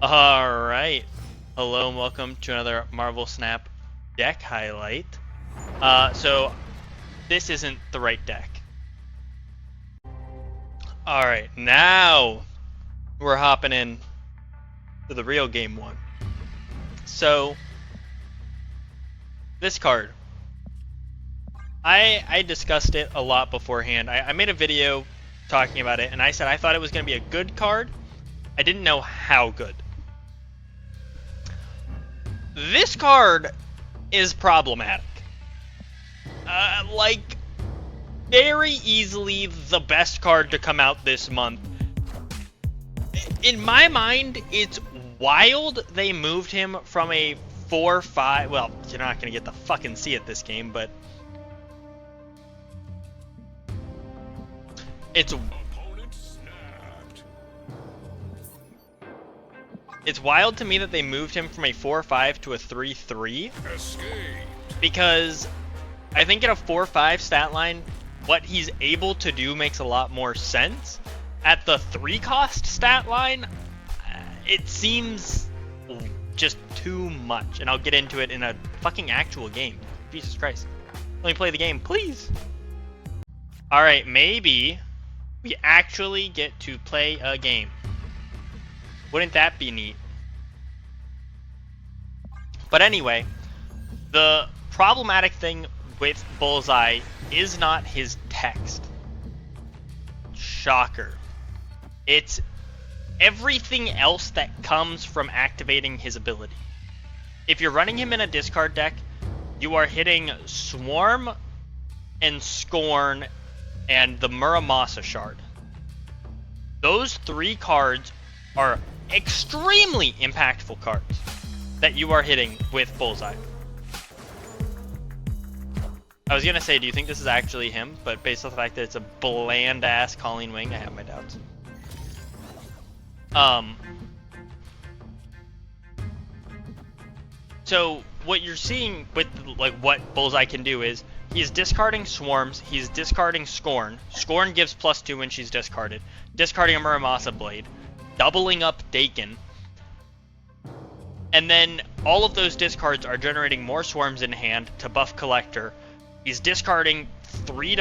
Alright. Hello and welcome to another Marvel Snap deck highlight. So this isn't the right deck. Alright, now we're hopping in to the real game one. So this card, I discussed it a lot beforehand. I made a video talking about it and I said I thought it was going to be a good card. I didn't know how good. This card is problematic. Like, very easily the best card to come out this month. In my mind, it's wild they moved him from a 4-5. Well, you're not going to get to fucking see it this game, but it's wild to me that they moved him from a 4-5 to a 3-3. Because I think in a 4-5 stat line, what he's able to do makes a lot more sense. At the 3-cost stat line, it seems just too much. And I'll get into it in a fucking actual game. Jesus Christ. Let me play the game, please. Alright, maybe we actually get to play a game. Wouldn't that be neat? But anyway, the problematic thing with Bullseye is not his text. Shocker. It's everything else that comes from activating his ability. If you're running him in a discard deck, you are hitting Swarm and Scorn and the Muramasa Shard. Those 3 cards are extremely impactful cards that you are hitting with Bullseye. I was gonna say, do you think this is actually him? But based on the fact that it's a bland-ass Colleen Wing, I have my doubts. So what you're seeing with like what Bullseye can do is he's discarding Swarms, he's discarding Scorn. Scorn gives +2 when she's discarded. Discarding a Muramasa Blade, doubling up Daken. And then all of those discards are generating more Swarms in hand to buff Collector. He's discarding 3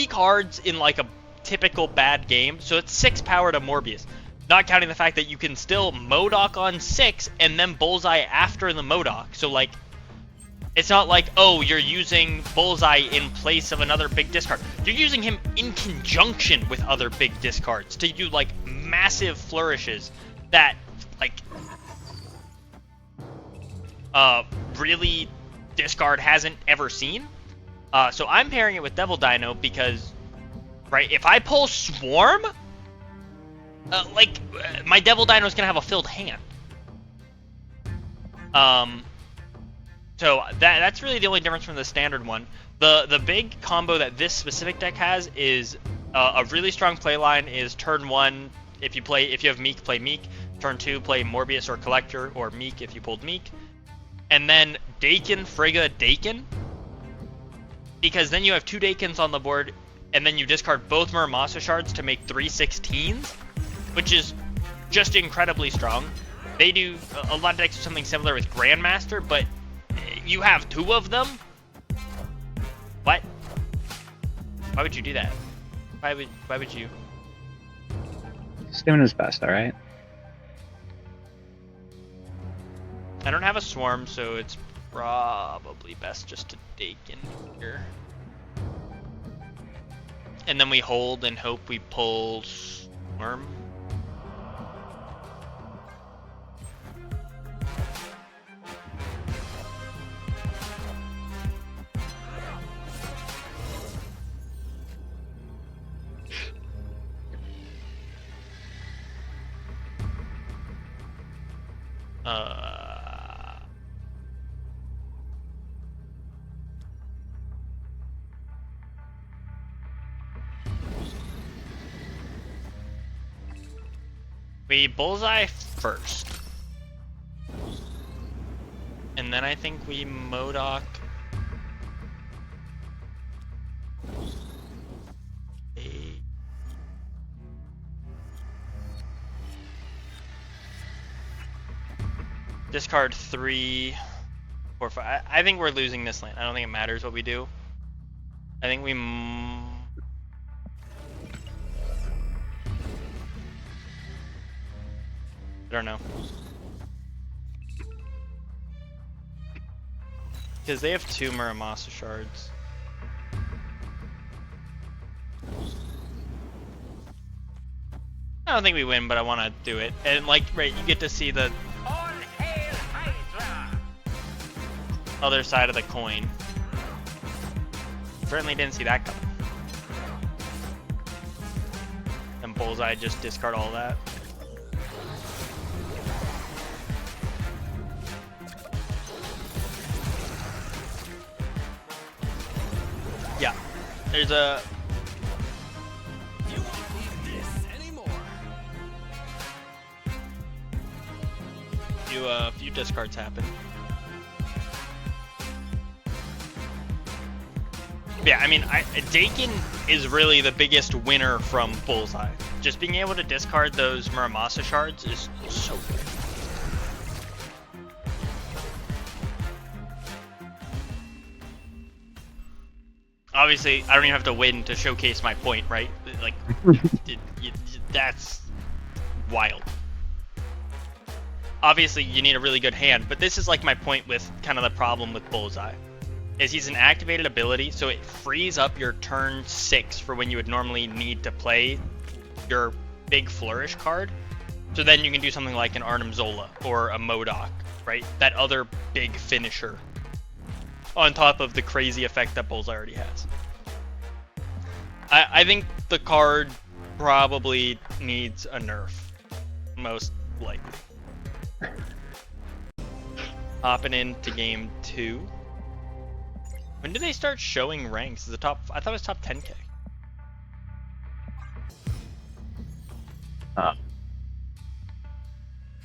cards in like a typical bad game. So it's 6 power to Morbius. Not counting the fact that you can still M.O.D.O.K on 6 and then Bullseye after the M.O.D.O.K. So like, it's not like, oh, you're using Bullseye in place of another big discard. You're using him in conjunction with other big discards to do like massive flourishes that like really discard hasn't ever seen. So I'm pairing it with Devil Dino because, right, if I pull Swarm, my Devil Dino is gonna have a filled hand. So that's really the only difference from the standard one. The big combo that this specific deck has is a really strong play line is turn 1, if you have Miek, play Miek. Turn 2, play Morbius or Collector, or Miek if you pulled Miek. And then Daken, Frigga, Daken. Because then you have 2 Dakens on the board, and then you discard both Muramasa Shards to make 3 16s, which is just incredibly strong. They do a lot of decks do something similar with Grandmaster, but you have 2 of them? What? Why would you do that? Why would you? He's doing his best, alright? I don't have a Swarm, so it's probably best just to Daken here. And then we hold and hope we pull Swarm. We Bullseye first. And then I think we M.O.D.O.K. Discard 3, 4, 5. I think we're losing this land. I don't think it matters what we do. I think we. I don't know. Because they have 2 Muramasa shards. I don't think we win, but I want to do it. And like, right, you get to see the other side of the coin. Certainly didn't see that coming. And Bullseye just discard all that. Yeah, there's a. Few discards happen. Yeah, I mean, Daken is really the biggest winner from Bullseye. Just being able to discard those Muramasa shards is so good. Obviously, I don't even have to win to showcase my point, right? Like, that's wild. Obviously, you need a really good hand, but this is like my point with kind of the problem with Bullseye. Is he's an activated ability, so it frees up your turn 6 for when you would normally need to play your big flourish card. So then you can do something like an Arnim Zola or a M.O.D.O.K, right? That other big finisher. On top of the crazy effect that Bullseye already has. I think the card probably needs a nerf. Most likely. Hopping into game 2. When do they start showing ranks? Is the top? I thought it was top 10k.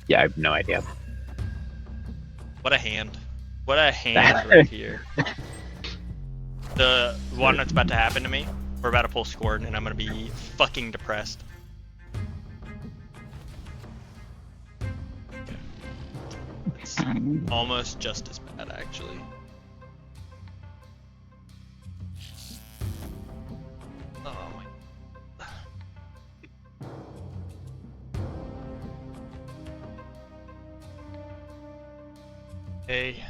Yeah, I have no idea. What a hand. What a hand right here. The one that's about to happen to me, we're about to pull Scorn and I'm gonna be fucking depressed. Okay. It's almost just as bad, actually. Oh my. Hey.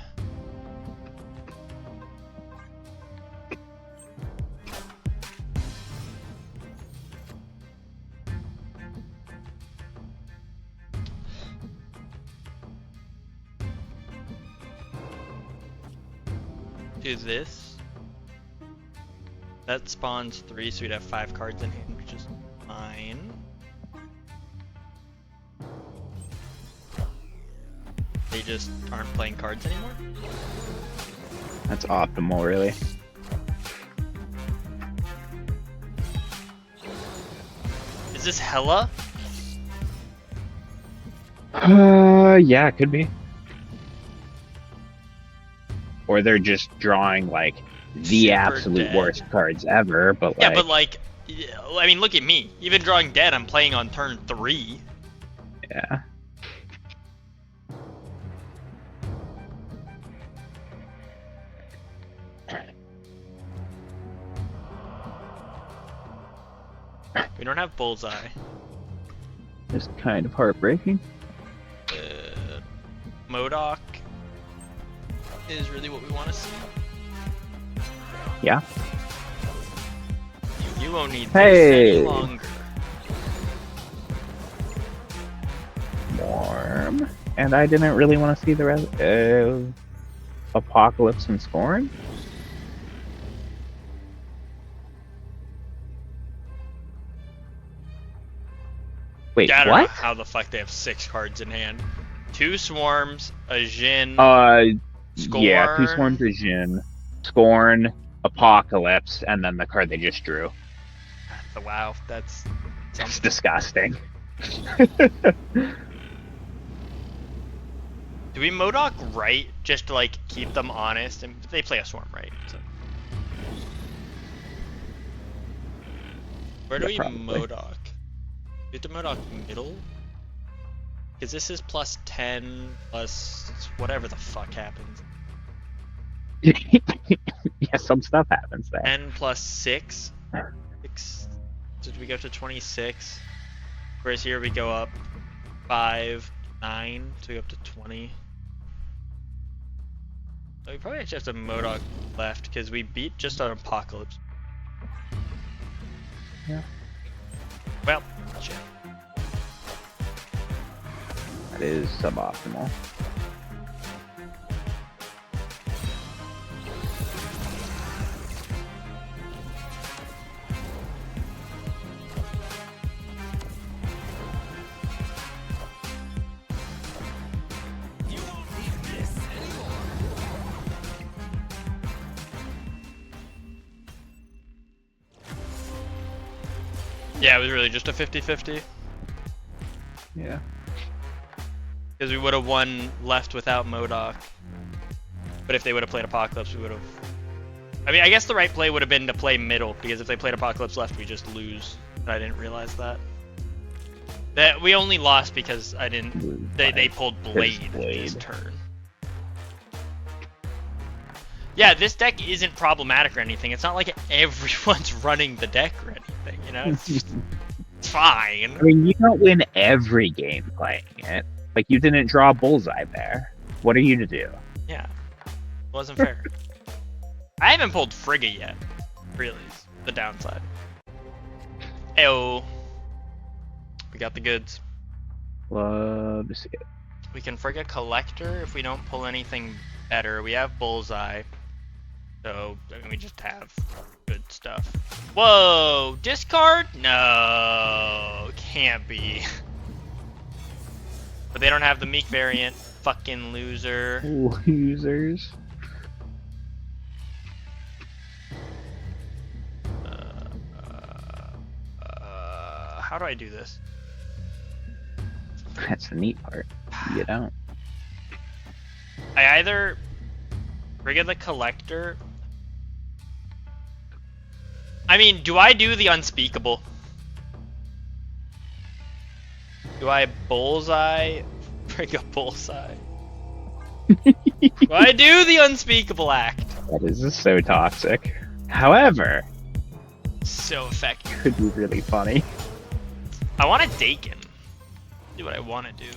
Do this. That spawns 3, so we'd have 5 cards in hand, which is fine. They just aren't playing cards anymore? That's optimal, really. Is this hella? Yeah, it could be. Or they're just drawing like the Super absolute dead. worst cards ever, but Yeah, like, but like, I mean, look at me. Even drawing dead, I'm playing on turn 3. yeah. We don't have Bullseye. Just kind of heartbreaking. M.O.D.O.K is really what we want to see. Yeah. You won't need Hey. this any longer. Warm. And I didn't really want to see the rest of Apocalypse and Scorn. Wait, Yeah, I don't know what? how the fuck they have 6 cards in hand. 2 Swarms, a Jin, Scorn. Yeah, 2 Swarms of Jin, Scorn, Apocalypse, and then the card they just drew. Wow, that's It's disgusting. Do we M.O.D.O.K right just to like keep them honest? And they play a Swarm, right? So. Where do Yeah, we probably. M.O.D.O.K? Do we have to M.O.D.O.K middle? Because this is plus 10 plus whatever the fuck happens. Yeah, some stuff happens there. 10 plus 6. 6. Did we go to 26? Whereas here we go up 5, 9, so we go up to 20. So we probably actually have some M.O.D.O.K left because we beat just an Apocalypse. Yeah. Well, shit. That is suboptimal. Yeah, it was really just a 50-50. Yeah. Because we would have won left without M.O.D.O.K. But if they would have played Apocalypse, we would have... I mean, I guess the right play would have been to play middle, because if they played Apocalypse left, we just lose. But I didn't realize that. That we only lost because I didn't... They pulled Blade this turn. Yeah, this deck isn't problematic or anything. It's not like everyone's running the deck or anything, you know? It's fine. I mean, you don't win every game playing it. Like, you didn't draw Bullseye there. What are you to do? Yeah. It wasn't fair. I haven't pulled Frigga yet. Really, is the downside. Ayo. We got the goods. Love to see it. We can Frigga Collector if we don't pull anything better. We have Bullseye. So, I mean, we just have good stuff. Whoa! Discard? No, can't be. But they don't have the Miek variant. Fucking loser. Losers. How do I do this? That's the neat part. You don't. I either Frigga the Collector. I mean, do I do the unspeakable? Do I Bullseye? Frigga Bullseye. Do I do the unspeakable act? That is so toxic. However, So effective. could be really funny. I want a Daken. Do what I want to do.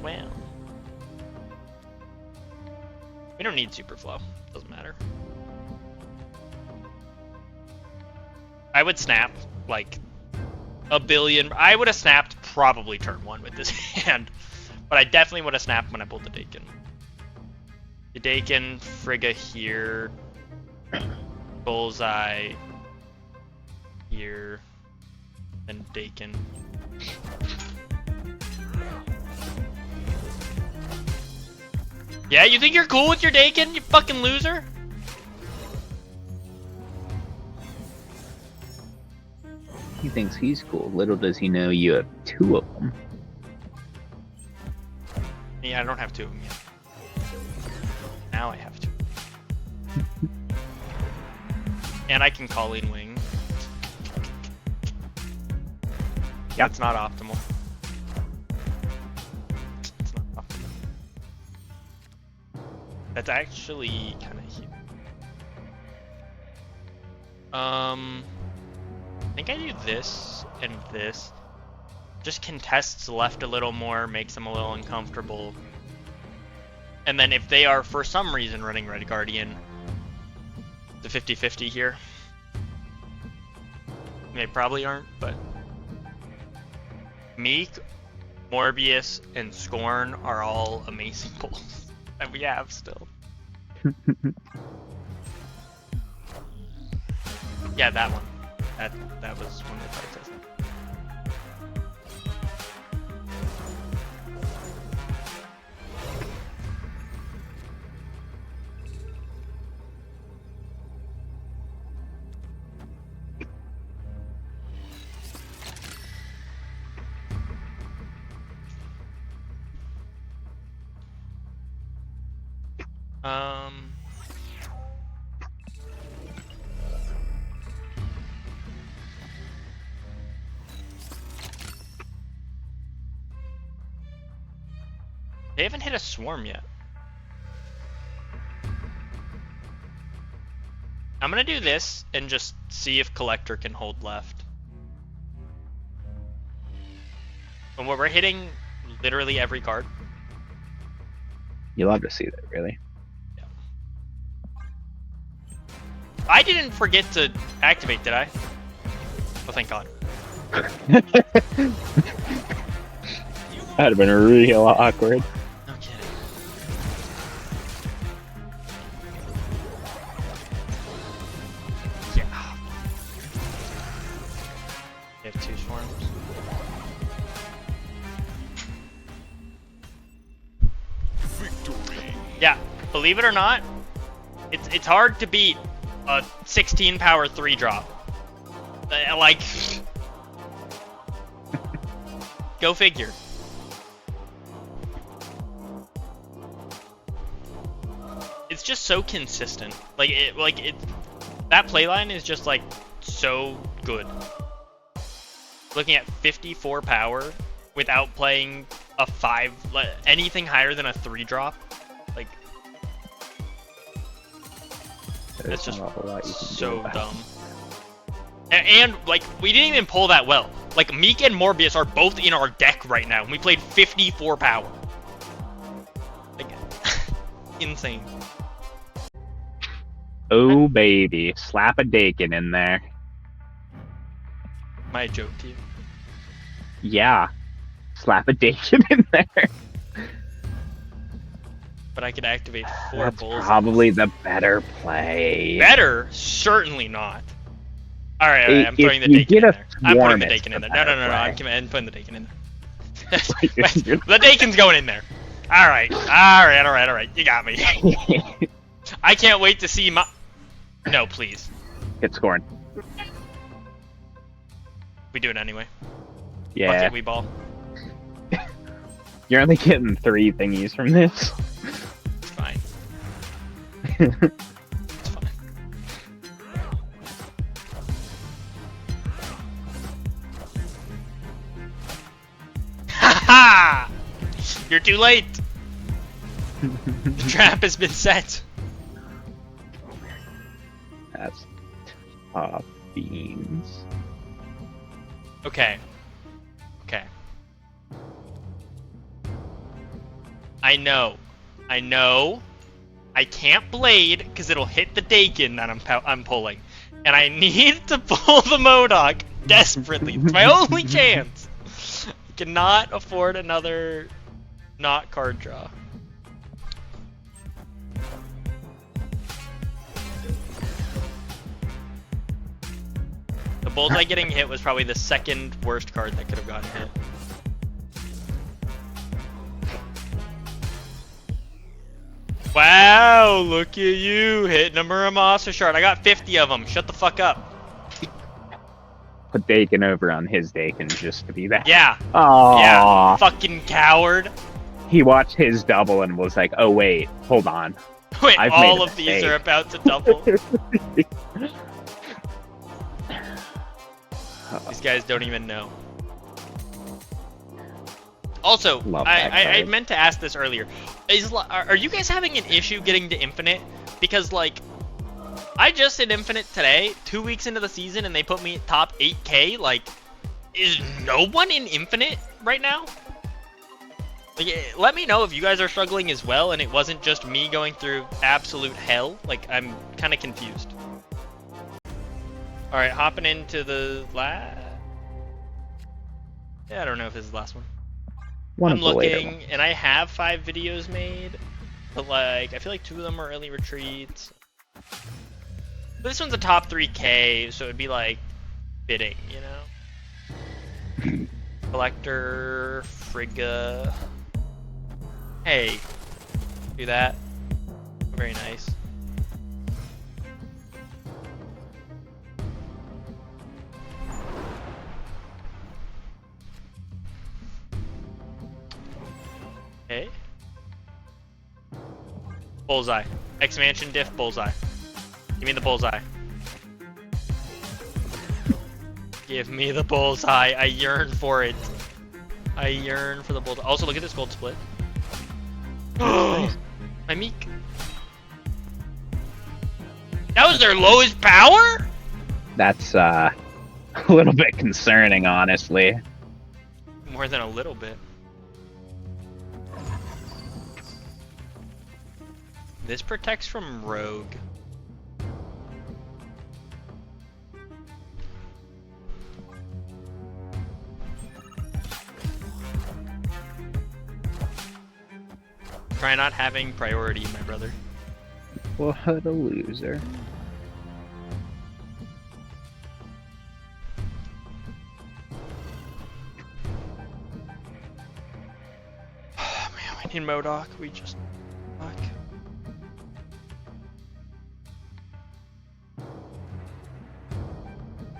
Well, we don't need Superflow. Doesn't matter. I would snap like a billion. I would have snapped probably turn 1 with this hand, but I definitely would have snapped when I pulled the Daken. The Daken, Frigga here, Bullseye here, and Daken. Yeah, you think you're cool with your Daken, you fucking loser? He thinks he's cool. Little does he know you have 2 of them. Yeah, I don't have 2 of them yet. Now I have 2. And I can Colleen Wing. Yep. It's not optimal. It's not optimal. That's actually kind of huge. I think I do this and this. Just contests left a little more, makes them a little uncomfortable. And then if they are for some reason running Red Guardian, the 50-50 here. They probably aren't, but Miek, Morbius, and Scorn are all amazing pulls that we have still. Yeah, that one. That was one of the fights I said. They haven't hit a swarm yet. I'm gonna do this and just see if Collector can hold left. And we're hitting literally every card. You love to see that, really. Yeah. I didn't forget to activate, did I? Oh, thank God. That'd have been real awkward. No kidding. Yeah. We have 2 swarms. Yeah, believe it or not, it's hard to beat a 16 power 3 drop. Like, go figure. It's just so consistent. That playline is just like so good. Looking at 54 power without playing a 5, anything higher than a 3 drop. Like, that's just so dumb. And like, we didn't even pull that well. Like, Miek and Morbius are both in our deck right now, and we played 54 power. Like, insane. Oh baby, slap a Daken in there. Am I a joke to you? Yeah, slap a Daken in there. But I could activate 4 That's Bullseyes. probably the better play. Better? Certainly not. Alright, I'm throwing the you Daken in get a there. I'm putting the swarm, it's Daken in the there. No, better I'm play. putting the Daken in there. The Daken's going in there. Alright. You got me. I can't wait to see my... No, please. Get Scorn. We do it anyway. Yeah. Fuck it, we ball. You're only getting 3 thingies from this. It's fine. It's fine. Ha! You're too late. The trap has been set. That's beans. Okay. I know. I can't blade because it'll hit the Daken that I'm pulling, and I need to pull the M.O.D.O.K desperately. It's my only chance. I cannot afford another not card draw. The Bullseye getting hit was probably the second worst card that could have gotten hit. Wow, look at you hitting a Muramasa shard. I got 50 of them. Shut the fuck up. Put Daken over on his Daken just to be that. Yeah. Aww. Yeah. Fucking coward. He watched his double and was like, oh wait, hold on. Wait, I've all made a of these mistake. are about to double. These guys don't even know. Also, Love that I card. meant to ask this earlier. Are you guys having an issue getting to Infinite? Because, like, I just hit Infinite today, 2 weeks into the season, and they put me top 8K. Like, is no one in Infinite right now? Like, let me know if you guys are struggling as well, and it wasn't just me going through absolute hell. Like, I'm kind of confused. Alright, hopping into the last... Yeah, I don't know if this is the last one. I'm looking, and I have 5 videos made, but like, I feel like 2 of them are early retreats. But this one's a top 3K, so it'd be like bidding, you know? Collector, Frigga. Hey, do that. Very nice. Okay. Bullseye. Expansion diff Bullseye. Give me the Bullseye. Give me the Bullseye. I yearn for it. I yearn for the Bullseye. Also, look at this gold split. My Miek. That was their lowest power? That's a little bit concerning, honestly. More than a little bit. This protects from rogue. Try not having priority, my brother. What a loser. Man, we need M.O.D.O.K. We just... Fuck.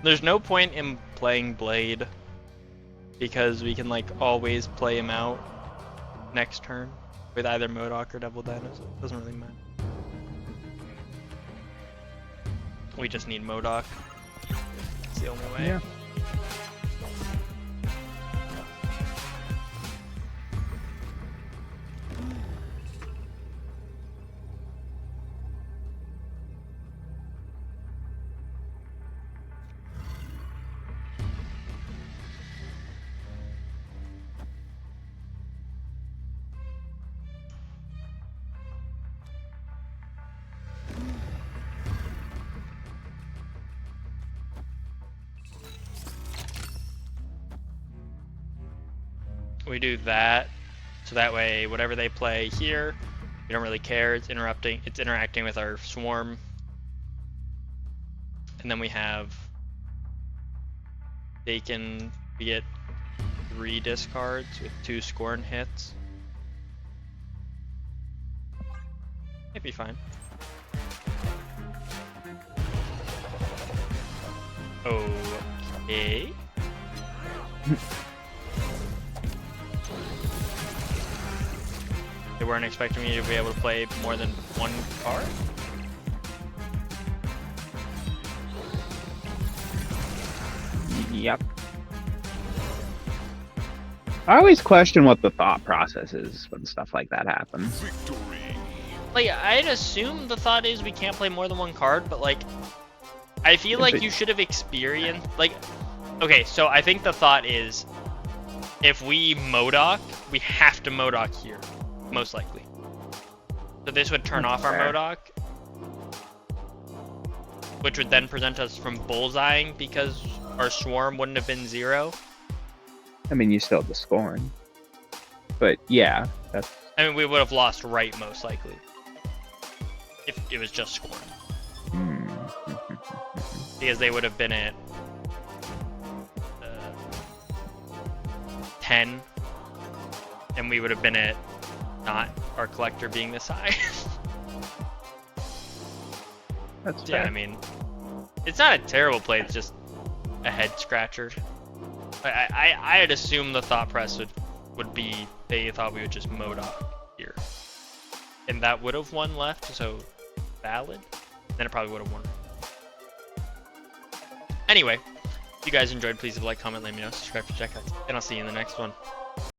There's no point in playing Blade because we can like always play him out next turn with either M.O.D.O.K. or Devil Dinosaur. It doesn't really matter. We just need M.O.D.O.K. It's the only way. Yeah. We do that, so that way whatever they play here, we don't really care. It's interacting with our swarm. And then we have Daken, we get 3 discards with 2 Scorn hits. It'd be fine. Okay. They weren't expecting me to be able to play more than 1 card? Yep. I always question what the thought process is when stuff like that happens. Like, I'd assume the thought is we can't play more than 1 card, but like, I feel like you should have experienced, like, okay, so I think the thought is, if we M.O.D.O.K, we have to M.O.D.O.K here, most likely. So this would turn off our M.O.D.O.K, which would then prevent us from bullseyeing because our swarm wouldn't have been 0. I mean, you still have the Scorn. But yeah, that's... I mean, we would have lost right, most likely. If it was just Scorn. Because they would have been at 10. And we would have been at not our collector being this high. That's yeah, fair. I mean, it's not a terrible play, it's just a head scratcher. I had assumed the thought press would be they thought we would just M.O.D.O.K here. And that would have won left, so valid. Then it probably would have won. Anyway, if you guys enjoyed, please leave a like, comment, let me know, subscribe for checkouts, and I'll see you in the next one.